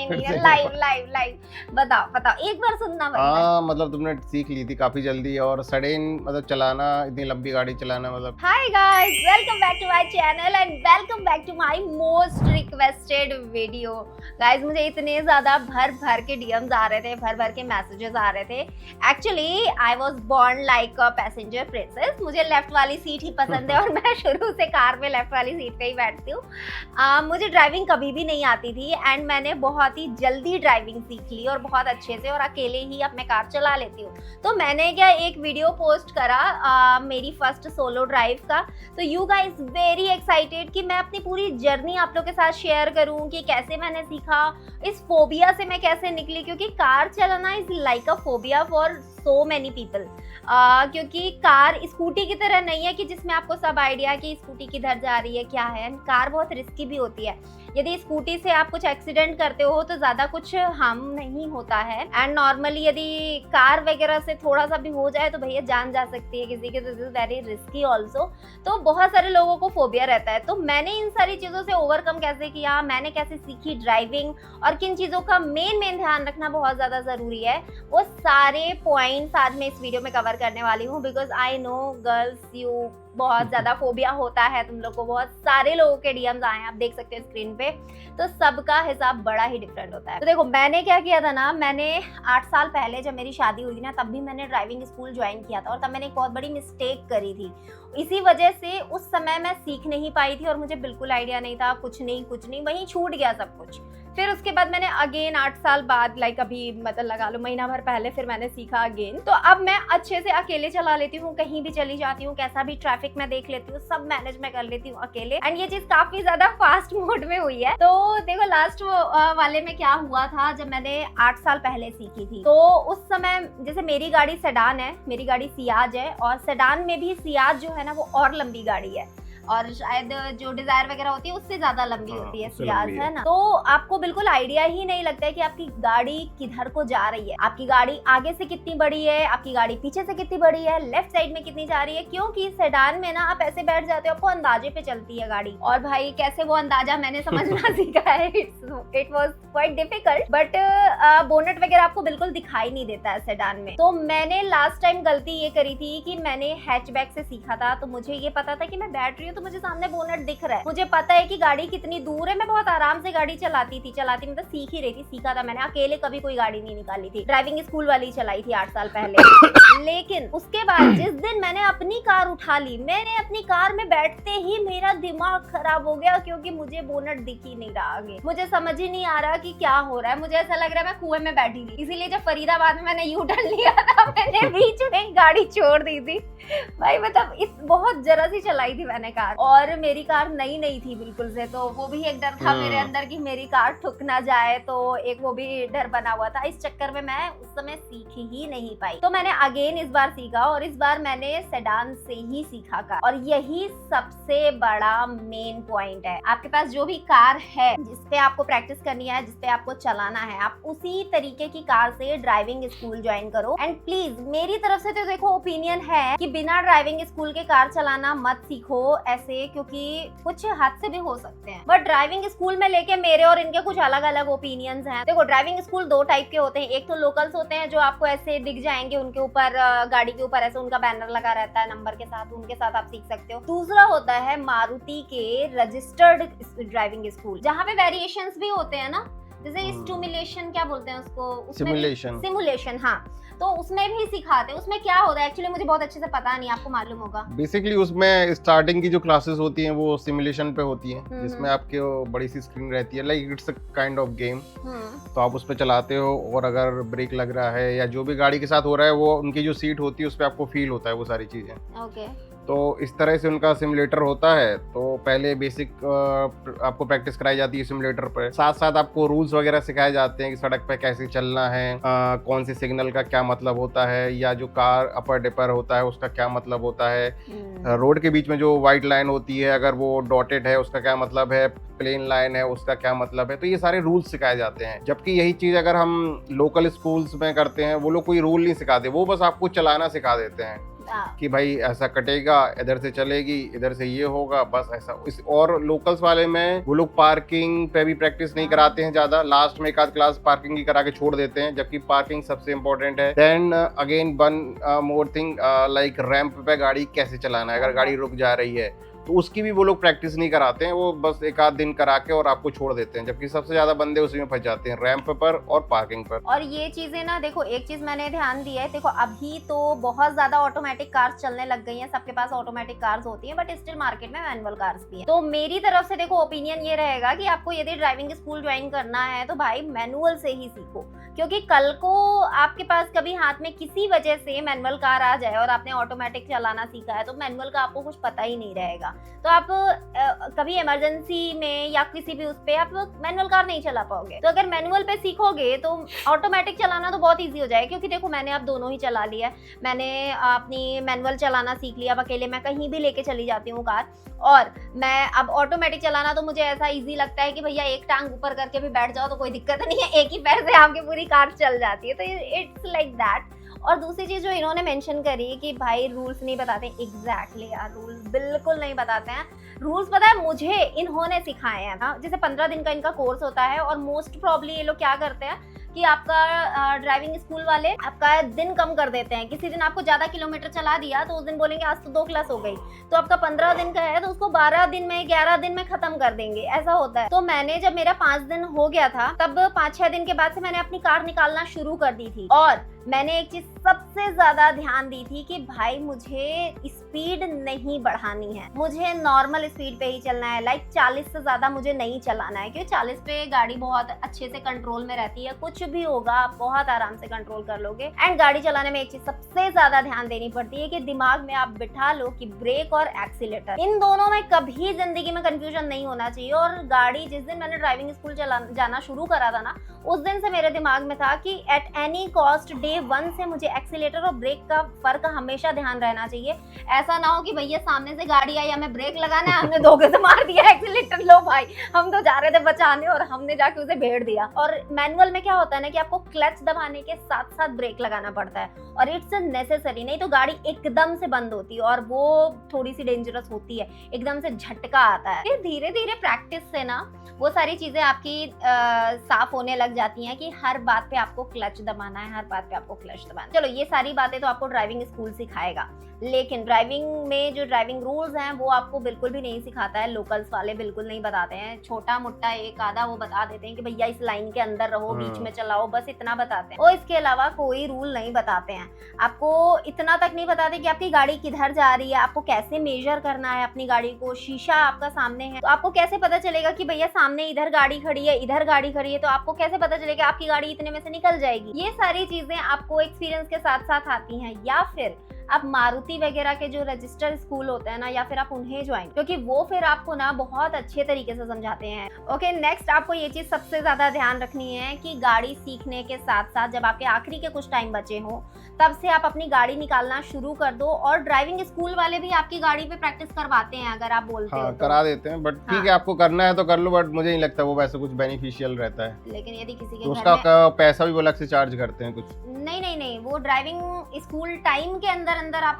नहीं है, live live live. बताओ एक बार सुनना बनता है। हाँ मतलब तुमने सीख ली थी काफी जल्दी और सडन मतलब चलाना, इतनी लंबी गाड़ी चलाना मतलब। Hi guys, welcome back to my channel and welcome back to my most requested video. Guys मुझे इतने ज्यादा भर भर के डीएम्स आ रहे थे, भर भर के मैसेजेस आ रहे थे। Actually I was born like a passenger princess. मुझे लेफ्ट वाली सीट ही पसंद है और मैं शुरू से कार में लेफ्ट वाली सीट पे ही बैठती हूँ। मुझे ड्राइविंग कभी भी नहीं आती थी एंड मैंने बहुत ही जल्दी ड्राइविंग सीख ली और बहुत अच्छे से, और अकेले ही अब मैं कार चला लेती हूँ। तो मैंने क्या एक वीडियो पोस्ट करा मेरी फर्स्ट सोलो ड्राइव का। तो यू गाइस वेरी एक्साइटेड कि मैं अपनी पूरी जर्नी आप लोग के साथ शेयर करूं कि कैसे मैंने सीखा, इस फोबिया से मैं कैसे निकली, क्योंकि कार चलाना is like a phobia for so many people. क्योंकि कार स्कूटी की तरह नहीं है कि जिसमें आपको सब आइडिया कि स्कूटी किधर जा रही है क्या है। कार बहुत रिस्की भी होती है। यदि स्कूटी से आप कुछ एक्सीडेंट करते हो तो ज़्यादा कुछ हार्म नहीं होता है एंड नॉर्मली यदि कार वगैरह से थोड़ा सा भी हो जाए तो भैया जान जा सकती है किसी की। तो this is very risky also. तो बहुत सारे लोगों को फोबिया रहता है। तो मैंने इन सारी चीज़ों से ओवरकम कैसे किया, मैंने कैसे सीखी ड्राइविंग और किन चीज़ों का मेन ध्यान रखना बहुत ज़्यादा ज़रूरी है, वो सारे पॉइंट्स आज मैं इस वीडियो में कवर करने वाली हूँ। Because I know girls you बहुत ज्यादा फोबिया होता है तुम लोग को। बहुत सारे लोगों के डीएम्स आए हैं, आप देख सकते हो स्क्रीन पे। तो सबका हिसाब बड़ा ही डिफरेंट होता है। तो देखो मैंने क्या किया था ना, मैंने 8 साल पहले जब मेरी शादी हुई थी ना, तब भी मैंने ड्राइविंग स्कूल ज्वाइन किया था और तब मैंने एक बहुत बड़ी मिस्टेक करी थी। इसी वजह से उस समय मैं सीख नहीं पाई थी और मुझे बिल्कुल आइडिया नहीं था, कुछ नहीं वहीं छूट गया सब कुछ। फिर उसके बाद मैंने अगेन 8 साल बाद, लाइक अभी मतलब लगा लो महीना भर पहले, फिर मैंने सीखा अगेन। तो अब मैं अच्छे से अकेले चला लेती हूँ, कहीं भी चली जाती हूँ, कैसा भी ट्रैफिक में देख लेती हूँ, सब मैनेज मैं कर लेती हूँ अकेले। एंड ये चीज काफी ज्यादा फास्ट मोड में हुई है। तो देखो लास्ट वाले में क्या हुआ था, जब मैंने 8 साल पहले सीखी थी तो उस समय जैसे मेरी गाड़ी सेडान है, मेरी गाड़ी सियाज है, और सेडान में भी सियाज जो है ना वो और लंबी गाड़ी है और शायद जो डिजायर वगैरह होती है उससे ज्यादा लंबी होती है सियाज, है ना। तो आपको बिल्कुल आइडिया ही नहीं लगता है कि आपकी गाड़ी किधर को जा रही है, आपकी गाड़ी आगे से कितनी बड़ी है, आपकी गाड़ी पीछे से कितनी बड़ी है, लेफ्ट साइड में कितनी जा रही है। क्योंकि सेडान में ना आप ऐसे बैठ जाते हो, आपको अंदाजे पे चलती है गाड़ी। और भाई कैसे वो अंदाजा मैंने समझना सीखा है, it was quite difficult. But bonnet वगैरह आपको बिल्कुल दिखाई नहीं देता है सेडान में। तो मैंने लास्ट टाइम गलती ये करी थी कि मैंने हैचबैक से सीखा था। तो मुझे ये पता था कि मैं बैठ रही हूँ तो मुझे सामने बोनेट दिख रहा है, मुझे पता है कि गाड़ी कितनी दूर है। मैं बहुत आराम से गाड़ी चलाती मतलब सीख ही रही थी, सीखा था मैंने। अकेले कभी कोई गाड़ी नहीं निकाली थी, ड्राइविंग स्कूल वाली चलाई थी 8 साल पहले। लेकिन उसके बाद जिस दिन मैंने अपनी कार उठा ली, मैंने अपनी कार में बैठते ही मेरा दिमाग खराब हो गया, क्योंकि मुझे बोनेट दिख ही नहीं रहा आगे। मुझे समझ ही नहीं आ रहा कि क्या हो रहा है। मुझे ऐसा लग रहा है मैं कुएं में बैठी थी। इसीलिए जब फरीदाबाद में मैंने यू टर्न लिया था, मैंने बीच में गाड़ी छोड़ दी थी। भाई मतलब इस बहुत जरा सी चलाई थी मैंने कार, और मेरी कार नई थी बिल्कुल से। तो वो भी एक डर था मेरे अंदर कि मेरी कार ठुक ना जाए, तो एक वो भी डर बना हुआ था। इस चक्कर में मैं उस समय सीख ही नहीं पाई। तो मैंने अगेन इस बार सीखा, और इस बार मैंने सेडान से ही सीखा कार। और यही सबसे बड़ा मेन पॉइंट है। आपके पास जो भी कार है जिसपे आपको प्रैक्टिस करनी है, जिसपे आपको चलाना है, आप उसी तरीके की कार से ड्राइविंग स्कूल ज्वाइन करो। एंड प्लीज मेरी तरफ से तो देखो ओपिनियन है कि बिना ड्राइविंग स्कूल के कार चलाना मत सीखो ऐसे, क्योंकि कुछ हादसे भी हो सकते हैं। बट ड्राइविंग स्कूल में लेके मेरे और इनके कुछ अलग अलग ओपिनियंस हैं। देखो ड्राइविंग स्कूल 2 टाइप के होते हैं। एक तो लोकल्स होते हैं जो आपको ऐसे दिख जाएंगे, उनके ऊपर गाड़ी के ऊपर ऐसे उनका बैनर लगा रहता है नंबर के साथ, उनके साथ आप सीख सकते हो। दूसरा होता है मारुति के रजिस्टर्ड ड्राइविंग स्कूल, जहाँ पे वेरिएशंस भी होते हैं ना, जैसे स्टिमुलेशन क्या बोलते हैं उसको, सिमुलेशन। हाँ, तो उसमें भी सिखाते हैं। उसमें क्या होता है एक्चुअली मुझे बहुत अच्छे से पता नहीं, आपको मालूम होगा। बेसिकली उसमें स्टार्टिंग की जो क्लासेस होती हैं वो सिमुलेशन पे होती हैं, जिसमें आपके बड़ी सी स्क्रीन रहती है, like it's a kind of game. तो आप उस पे चलाते हो और अगर ब्रेक लग रहा है या जो भी गाड़ी के साथ हो रहा है, वो उनकी जो सीट होती है उस पे आपको फील होता है वो सारी चीजें। ओके। तो इस तरह से उनका सिमुलेटर होता है। तो पहले बेसिक आपको प्रैक्टिस कराई जाती है सिमुलेटर पर, साथ साथ आपको रूल्स वगैरह सिखाए जाते हैं कि सड़क पे कैसे चलना है, कौन से सिग्नल का क्या मतलब होता है, या जो कार अपर डिपर होता है उसका क्या मतलब होता है, रोड के बीच में जो व्हाइट लाइन होती है अगर वो डॉटेड है उसका क्या मतलब है, प्लेन लाइन है उसका क्या मतलब है। तो ये सारे रूल्स सिखाए जाते हैं। जबकि यही चीज अगर हम लोकल स्कूल्स में करते हैं, वो लोग कोई रूल नहीं सिखाते, वो बस आपको चलाना सिखा देते हैं। हाँ। कि भाई ऐसा कटेगा, इधर से चलेगी, इधर से ये होगा, बस ऐसा। और लोकल्स वाले में वो लोग पार्किंग पे भी प्रैक्टिस नहीं कराते हैं ज्यादा, लास्ट में एक आध क्लास पार्किंग की करा के छोड़ देते हैं, जबकि पार्किंग सबसे इंपॉर्टेंट है। Then again one more thing, like ramp पे गाड़ी कैसे चलाना है, अगर गाड़ी रुक जा रही है तो उसकी भी वो लोग प्रैक्टिस नहीं कराते हैं, वो बस एक आध दिन करा के और आपको छोड़ देते हैं, जबकि सबसे ज्यादा बंदे उसी में फंस जाते हैं, रैंप पर और पार्किंग पर। और ये चीजें ना, देखो एक चीज मैंने ध्यान दिया है, देखो अभी तो बहुत ज्यादा ऑटोमेटिक कार्स चलने लग गई हैं, सबके पास ऑटोमेटिक कार्स होती हैं, बट स्टिल मार्केट में मैनुअल कार्स भी हैं। तो मेरी तरफ से देखो ओपिनियन ये रहेगा कि आपको यदि ड्राइविंग स्कूल ज्वाइन करना है तो भाई मैनुअल से ही सीखो, क्योंकि कल को आपके पास कभी हाथ में किसी वजह से मैनुअल कार आ जाए और आपने ऑटोमेटिक चलाना सीखा है तो मैनुअल का आपको कुछ पता ही नहीं रहेगा, तो आप कभी इमरजेंसी में या किसी भी उस पे आप मैनुअल कार नहीं चला पाओगे। तो अगर मैनुअल पे सीखोगे तो ऑटोमेटिक चलाना तो बहुत इजी हो जाएगा, क्योंकि देखो मैंने अब दोनों ही चला लिया है, मैंने अपनी मैनुअल चलाना सीख लिया, अब अकेले मैं कहीं भी लेके चली जाती हूँ कार, और मैं अब ऑटोमेटिक चलाना तो मुझे ऐसा इजी लगता है कि भैया एक टांग ऊपर करके भी बैठ जाओ तो कोई दिक्कत नहीं है, एक ही पैर से आपकी पूरी कार चल जाती है, तो इट्स लाइक दैट। और दूसरी चीज जो इन्होंने मेंशन करी कि भाई रूल्स नहीं बताते, एग्जैक्टली यार रूल्स बिल्कुल नहीं बताते हैं। रूल्स पता है मुझे इन्होंने सिखाए हैं ना, जैसे 15 दिन का इनका कोर्स होता है, और मोस्ट प्रॉब्ली ये लोग क्या करते हैं कि आपका ड्राइविंग स्कूल वाले आपका दिन कम कर देते हैं, किसी दिन आपको ज्यादा किलोमीटर चला दिया तो उस दिन बोलेंगे आज तो 2 क्लास हो गई, तो आपका 15 दिन का है तो उसको 12 दिन में 11 दिन में खत्म कर देंगे, ऐसा होता है। तो मैंने जब मेरा 5 दिन हो गया था तब 5-6 दिन के बाद से मैंने अपनी कार निकालना शुरू कर दी थी, और मैंने एक चीज सबसे ज्यादा ध्यान दी थी कि भाई मुझे स्पीड नहीं बढ़ानी है, मुझे नॉर्मल स्पीड पे ही चलना है, लाइक 40 से ज्यादा मुझे नहीं चलाना है, क्योंकि 40 पे गाड़ी बहुत अच्छे से कंट्रोल में रहती है, कुछ भी होगा आप बहुत आराम से कंट्रोल कर लोगे। एंड गाड़ी चलाने में एक चीज सबसे ज्यादा ध्यान देनी पड़ती है कि दिमाग में आप बिठा लो कि ब्रेक और एक्सीलेटर, इन दोनों में कभी जिंदगी में कंफ्यूजन नहीं होना चाहिए। और गाड़ी जिस दिन मैंने ड्राइविंग स्कूल जाना शुरू करा था ना, उस दिन से मेरे दिमाग में था कि एट एनी कॉस्ट डे 1 से मुझे एक्सीलेटर और ब्रेक का फर्क हमेशा ध्यान रहना चाहिए। ऐसा ना हो कि भैया सामने से गाड़ी आई, हमें ब्रेक लगाना है, हमने धोखे से मार दिया एक्सीलेटर, लो भाई हम तो जा रहे थे बचाने और हमने जाके उसे भेड़ दिया। और मैनुअल में क्या होता है ना कि आपको क्लच दबाने के साथ साथ ब्रेक लगाना पड़ता है, और इट्स नेसेसरी, नहीं तो गाड़ी एकदम से बंद होती है और वो थोड़ी सी डेंजरस होती है, एकदम से झटका आता है। फिर धीरे धीरे प्रैक्टिस से ना वो सारी चीजें आपकी साफ होने लग जाती हैं कि हर बात पे आपको क्लच दबाना है, हर बात पे आपको क्लच दबाना। चलो ये सारी बातें तो आपको ड्राइविंग स्कूल सिखाएगा, लेकिन ड्राइविंग में जो ड्राइविंग रूल्स हैं वो आपको बिल्कुल भी नहीं सिखाता है, लोकल्स वाले बिल्कुल नहीं बताते हैं, छोटा मोटा एक आधा वो बता देते हैं कि भैया इस लाइन के अंदर रहो, बीच में चलाओ, बस इतना बताते हैं, और इसके अलावा कोई रूल नहीं बताते हैं। आपको इतना तक नहीं बताते कि आपकी गाड़ी किधर जा रही है, आपको कैसे मेजर करना है अपनी गाड़ी को, शीशा आपका सामने है तो आपको कैसे पता चलेगा कि भैया सामने इधर गाड़ी खड़ी है, इधर गाड़ी खड़ी है, तो आपको कैसे पता चलेगा आपकी गाड़ी इतने में से निकल जाएगी। ये सारी चीजें आपको एक्सपीरियंस के साथ साथ आती हैं, या फिर आप मारुति वगैरह के जो रजिस्टर्ड स्कूल होते हैं ना, या फिर आप उन्हें ज्वाइन, क्योंकि वो फिर आपको ना बहुत अच्छे तरीके से समझाते हैं। ओके, नेक्स्ट आपको ये चीज सबसे ज्यादा ध्यान रखनी है कि गाड़ी सीखने के साथ साथ जब आपके आखिरी के कुछ टाइम बचे हो तब से आप अपनी गाड़ी निकालना शुरू कर दो, और ड्राइविंग स्कूल वाले भी आपकी गाड़ी पे प्रैक्टिस करवाते हैं अगर आप बोलते हो तो। करा देते हैं, बट ठीक है आपको करना है तो कर लो, बट मुझे नहीं लगता वो वैसे कुछ बेनिफिशियल रहता है। लेकिन यदि किसी के तो घर उसका पैसा भी वो अलग से चार्ज करते हैं कुछ? नहीं, वो ड्राइविंग स्कूल टाइम के अंदर आप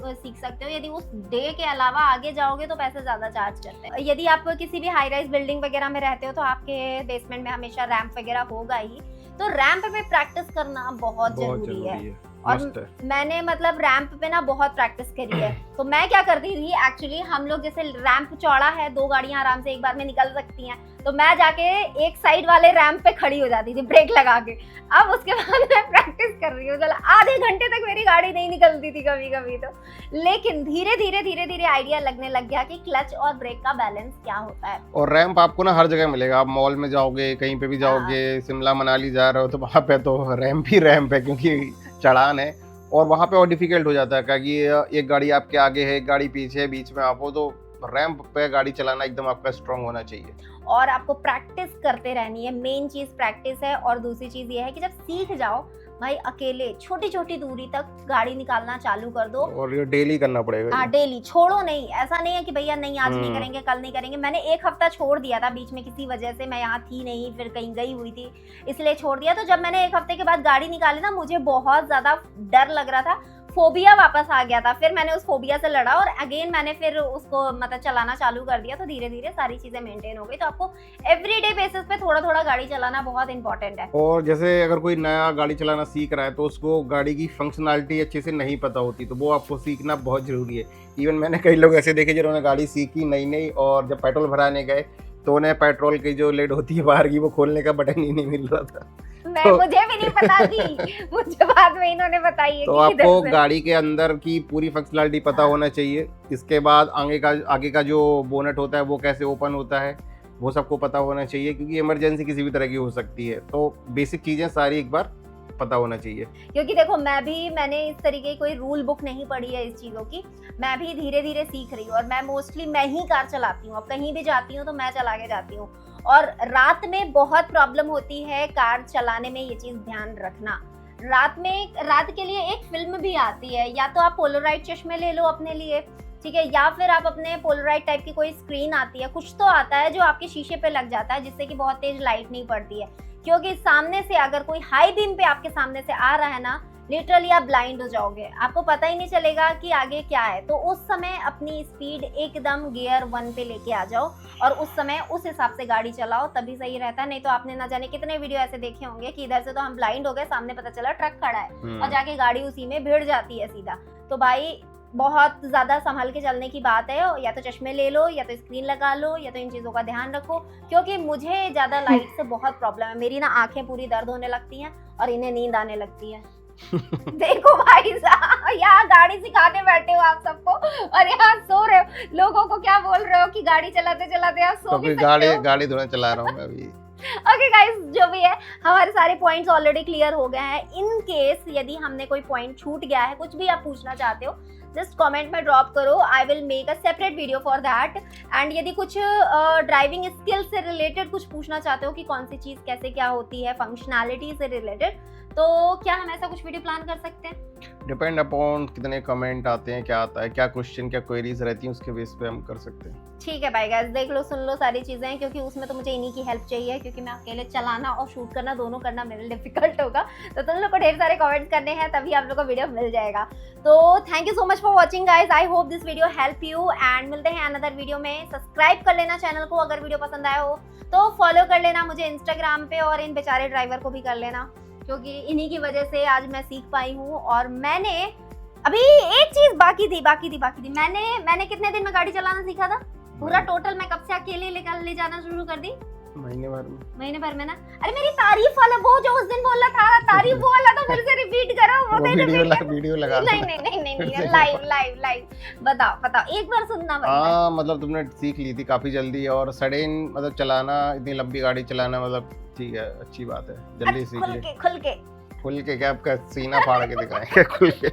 सीख सकते हो, यदि उस डे के अलावा आगे जाओगे तो पैसे ज्यादा चार्ज करते हैं। यदि आप किसी भी हाई राइज बिल्डिंग वगैरह में रहते हो तो आपके बेसमेंट में हमेशा रैंप वगैरह होगा ही, तो रैंप पे प्रैक्टिस करना बहुत जरूरी है। और मैंने मतलब रैंप पे ना बहुत प्रैक्टिस करी है, तो मैं क्या करती थी एक्चुअली, हम लोग जैसे रैंप चौड़ा है, 2 गाड़ियां आराम से एक बार में निकल सकती हैं, तो मैं जाके एक साइड वाले रैंप पे खड़ी हो जाती थी ब्रेक लगा के। अब उसके बाद मैं प्रैक्टिस कर रही हूँ, चलो आधे घंटे तक मेरी गाड़ी नहीं निकलती थी कभी कभी तो, लेकिन धीरे धीरे आइडिया लगने लग गया कि क्लच और ब्रेक का बैलेंस क्या होता है। और रैंप आपको ना हर जगह मिलेगा, आप मॉल में जाओगे, कहीं पे भी जाओगे, शिमला मनाली जा रहे हो तो वहाँ पे तो रैंप ही रैंप है, क्योंकि चढ़ान है, और वहाँ पे और डिफिकल्ट हो जाता है क्योंकि एक गाड़ी आपके आगे है, एक गाड़ी पीछे है, बीच में आप हो, तो रैंप पे गाड़ी चलाना एकदम आपका स्ट्रांग होना चाहिए। और आपको प्रैक्टिस करते रहनी है, मेन चीज प्रैक्टिस है। और दूसरी चीज ये है कि जब सीख जाओ भाई, अकेले छोटी छोटी दूरी तक गाड़ी निकालना चालू कर दो, और ये डेली करना पड़ेगा। हाँ डेली, छोड़ो नहीं, ऐसा नहीं है कि भैया नहीं आज नहीं करेंगे, कल नहीं करेंगे। मैंने 1 हफ्ता छोड़ दिया था बीच में, किसी वजह से मैं यहाँ थी नहीं, फिर कहीं गई हुई थी इसलिए छोड़ दिया। तो जब मैंने 1 हफ्ते के बाद गाड़ी निकाली ना, मुझे बहुत ज्यादा डर लग रहा था, फोबिया वापस आ गया था। फिर मैंने उस फोबिया से लड़ा और अगेन मैंने फिर उसको मतलब चलाना चालू कर दिया, तो धीरे धीरे सारी चीजें मेंटेन हो गई। तो आपको एवरीडे बेसिस पे थोड़ा थोड़ा गाड़ी चलाना बहुत इंपॉर्टेंट है। और जैसे अगर कोई नया गाड़ी चलाना सीख रहा है तो उसको गाड़ी की फंक्शनैलिटी अच्छे से नहीं पता होती, तो वो आपको सीखना बहुत जरूरी है। इवन मैंने कई लोग ऐसे देखे जिन्होंने गाड़ी सीखी नई नई, और जब पेट्रोल भराने गए तो उन्हें पेट्रोल की जो लिड होती है बाहर की, वो खोलने का बटन ही नहीं मिल रहा था। मुझे भी नहीं पता थी, मुझे बाद में इन्होंने बताई है तो कि आपको गाड़ी के अंदर की पूरी फंक्शनैलिटी पता होना चाहिए। इसके बाद आगे का जो बोनट होता है वो कैसे ओपन होता है वो सबको पता होना चाहिए, क्योंकि इमरजेंसी किसी भी तरह की हो सकती है। तो बेसिक चीजें सारी एक बार पता होना चाहिए। क्योंकि देखो मैंने इस तरीके की कोई रूल बुक नहीं पढ़ी है इस चीज़ों की, मैं भी धीरे धीरे सीख रही हूँ। और मैं मोस्टली मैं ही कार चलाती हूँ, अब कहीं भी जाती हूँ तो मैं चला के जाती हूँ। और रात में बहुत प्रॉब्लम होती है कार चलाने में, ये चीज़ ध्यान रखना। रात के लिए एक फिल्म भी आती है, या तो आप पोलराइड चश्मे ले लो अपने लिए, ठीक है, या फिर आप अपने पोलराइड टाइप की कोई स्क्रीन आती है, कुछ तो आता है जो आपके शीशे पे लग जाता है, जिससे कि बहुत तेज लाइट नहीं पड़ती है। क्योंकि सामने से अगर कोई हाई बीम पे आपके सामने से आ रहा है ना, लिटरली आप ब्लाइंड हो जाओगे, आपको पता ही नहीं चलेगा कि आगे क्या है। तो उस समय अपनी स्पीड एकदम गियर 1 पे लेके आ जाओ और उस समय उस हिसाब से गाड़ी चलाओ, तभी सही रहता है। नहीं तो आपने ना जाने कितने वीडियो ऐसे देखे होंगे कि इधर से तो हम ब्लाइंड हो गए, सामने पता चला ट्रक खड़ा है और जाके गाड़ी उसी में भिड़ जाती है सीधा। तो भाई बहुत ज्यादा संभल के चलने की बात है, या तो चश्मे ले लो, या तो स्क्रीन लगा लो, या तो इन चीजों का ध्यान रखो। क्योंकि मुझे ज्यादा लाइट से बहुत प्रॉब्लम है, मेरी ना आंखें पूरी दर्द होने लगती हैं और इन्हें नींद आने लगती है। देखो भाई साहब, यहाँ गाड़ी सिखाने बैठे हो आप सबको और यहाँ सो रहे हो, लोगों को क्या बोल रहे हो कि गाड़ी चलाते चलाते आप सो भी सकते हो। गाड़ी धोने चला रहा हूँ मैं अभी। ओके गाइस, जो भी है हमारे सारे पॉइंट्स ऑलरेडी क्लियर हो गए हैं। इन केस यदि हमने कोई पॉइंट छूट गया है, कुछ भी आप पूछना चाहते हो, जस्ट कमेंट में ड्रॉप करो, I will make a separate video for that. And यदि कुछ ड्राइविंग स्किल से रिलेटेड कुछ पूछना चाहते हो कि कौन सी चीज़ कैसे क्या होती है, फंक्शनैलिटी से रिलेटेड, तो क्या हम ऐसा कुछ वीडियो प्लान कर सकते हैं? डिपेंड अपॉन कितने कमेंट आते हैं, क्या आता है, क्या क्वेश्चन, क्या क्वेरीज रहती हैं, उसके बेस पे हम कर सकते हैं। ठीक है भाई गाइस, देख लो सुन लो सारी चीज़ें, क्योंकि उसमें तो मुझे इन्हीं की हेल्प चाहिए, क्योंकि मैं अकेले चलाना और शूट करना दोनों करना मेरे लिए डिफिकल्ट होगा। तो तुम लोग को ढेर सारे कमेंट्स करने हैं, तभी आप लोग को वीडियो मिल जाएगा। तो thank you so much for watching guys, I hope this video help you. And मिलते हैं अनदर वीडियो में। सब्सक्राइब कर लेना चैनल को अगर वीडियो पसंद आया हो तो, फॉलो कर लेना मुझे इंस्टाग्राम पे, और इन बेचारे ड्राइवर को भी कर लेना, क्योंकि इन्हीं की वजह से आज मैं सीख पाई हूँ। और मैंने अभी एक चीज बाकी थी, मैंने कितने दिन में गाड़ी चलाना सीखा था पूरा टोटल? मैं कब से अकेले ले जाना शुरू कर दी? महीने भर में ना। अरे मेरी तारीफ वाला, वो जो उस दिन बोला था तारीफ वो वाला, तो फिर से रिपीट करो। वो वीडियो लगा नहीं लाइव बताओ एक बार सुनना। हाँ, मतलब तुमने सीख ली थी काफी जल्दी, और सडन मतलब चलाना, इतनी लंबी गाड़ी चलाना, मतलब ठीक है, अच्छी बात है, जल्दी सीख ली। खुल के क्या आपका सीना फाड़ के दिखाएंगे खुल के।